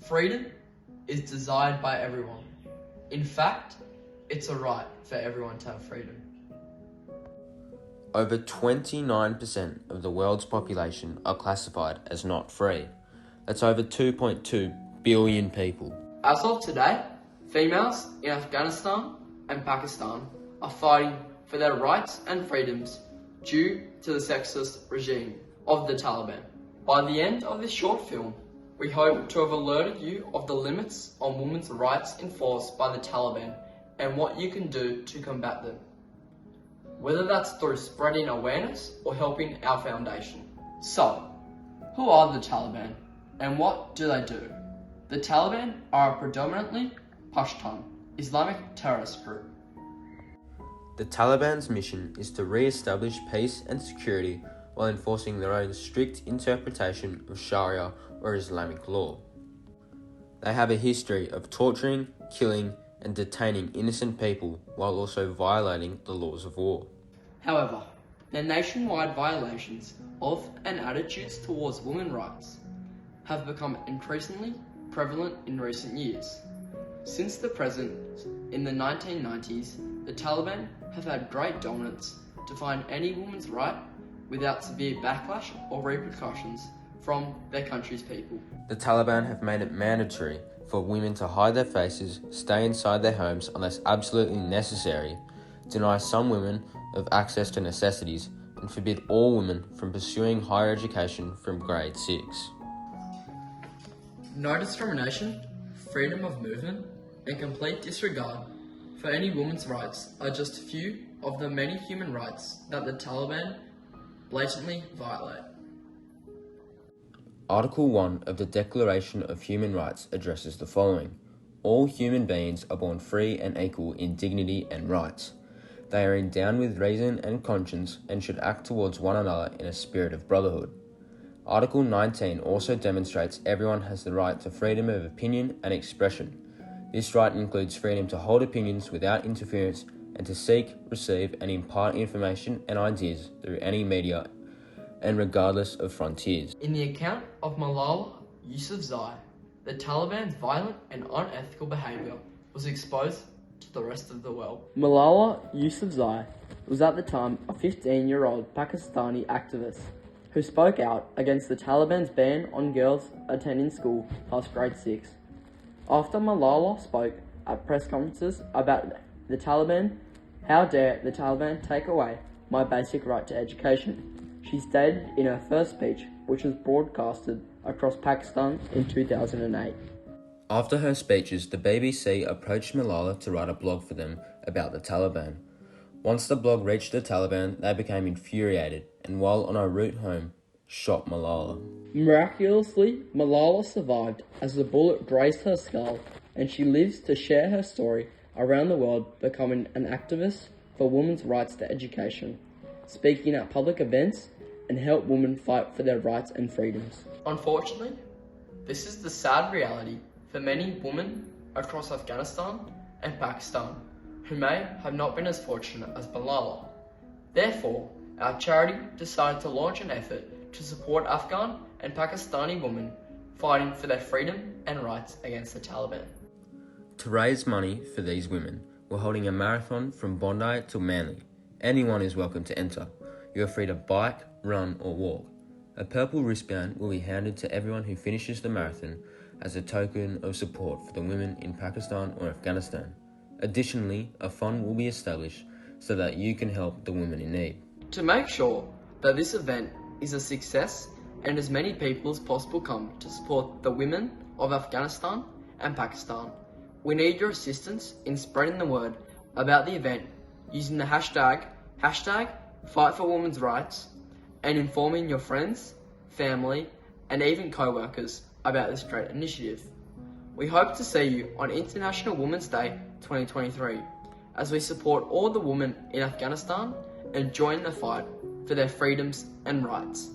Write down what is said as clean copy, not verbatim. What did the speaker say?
Freedom is desired by everyone. In fact, it's a right for everyone to have freedom. Over 29% of the world's population are classified as not free. That's over 2.2 billion people. As of today, females in Afghanistan and Pakistan are fighting for their rights and freedoms due to the sexist regime of the Taliban. By the end of this short film, we hope to have alerted you of the limits on women's rights enforced by the Taliban and what you can do to combat them, whether that's through spreading awareness or helping our foundation. So, who are the Taliban and what do they do? The Taliban are a predominantly Pashtun Islamic terrorist group. The Taliban's mission is to re-establish peace and security while enforcing their own strict interpretation of Sharia or Islamic law. They have a history of torturing, killing, and detaining innocent people while also violating the laws of war. However, their nationwide violations of and attitudes towards women's rights have become increasingly prevalent in recent years. Since the present, in the 1990s, the Taliban have had great dominance to find any woman's right without severe backlash or repercussions from their country's people. The Taliban have made it mandatory for women to hide their faces, stay inside their homes unless absolutely necessary, deny some women of access to necessities, and forbid all women from pursuing higher education from grade 6. No discrimination, freedom of movement, and complete disregard for any woman's rights are just a few of the many human rights that the Taliban blatantly violate. Article 1 of the Declaration of Human Rights addresses the following. All human beings are born free and equal in dignity and rights. They are endowed with reason and conscience and should act towards one another in a spirit of brotherhood. Article 19 also demonstrates everyone has the right to freedom of opinion and expression. This right includes freedom to hold opinions without interference and to seek, receive, and impart information and ideas through any media and regardless of frontiers. In the account of Malala Yousafzai, the Taliban's violent and unethical behaviour was exposed to the rest of the world. Malala Yousafzai was at the time a 15-year-old Pakistani activist who spoke out against the Taliban's ban on girls attending school past grade 6. After Malala spoke at press conferences about the Taliban, how dare the Taliban take away my basic right to education, she stated in her first speech, which was broadcasted across Pakistan in 2008. After her speeches, the BBC approached Malala to write a blog for them about the Taliban. Once the blog reached the Taliban, they became infuriated and while on her route home, shot Malala. Miraculously, Malala survived as the bullet grazed her skull, and she lives to share her story around the world, becoming an activist for women's rights to education, speaking at public events, and help women fight for their rights and freedoms. Unfortunately, this is the sad reality for many women across Afghanistan and Pakistan who may have not been as fortunate as Malala. Therefore, our charity decided to launch an effort to support Afghan and Pakistani women fighting for their freedom and rights against the Taliban. To raise money for these women, we're holding a marathon from Bondi to Manly. Anyone is welcome to enter. You are free to bike, run or walk. A purple wristband will be handed to everyone who finishes the marathon as a token of support for the women in Pakistan or Afghanistan. Additionally, a fund will be established so that you can help the women in need. To make sure that this event is a success and as many people as possible come to support the women of Afghanistan and Pakistan, we need your assistance in spreading the word about the event using the hashtag Fight for Women's Rights and informing your friends, family and even co-workers about this great initiative. We hope to see you on International Women's Day 2023 as we support all the women in Afghanistan and join the fight for their freedoms and rights.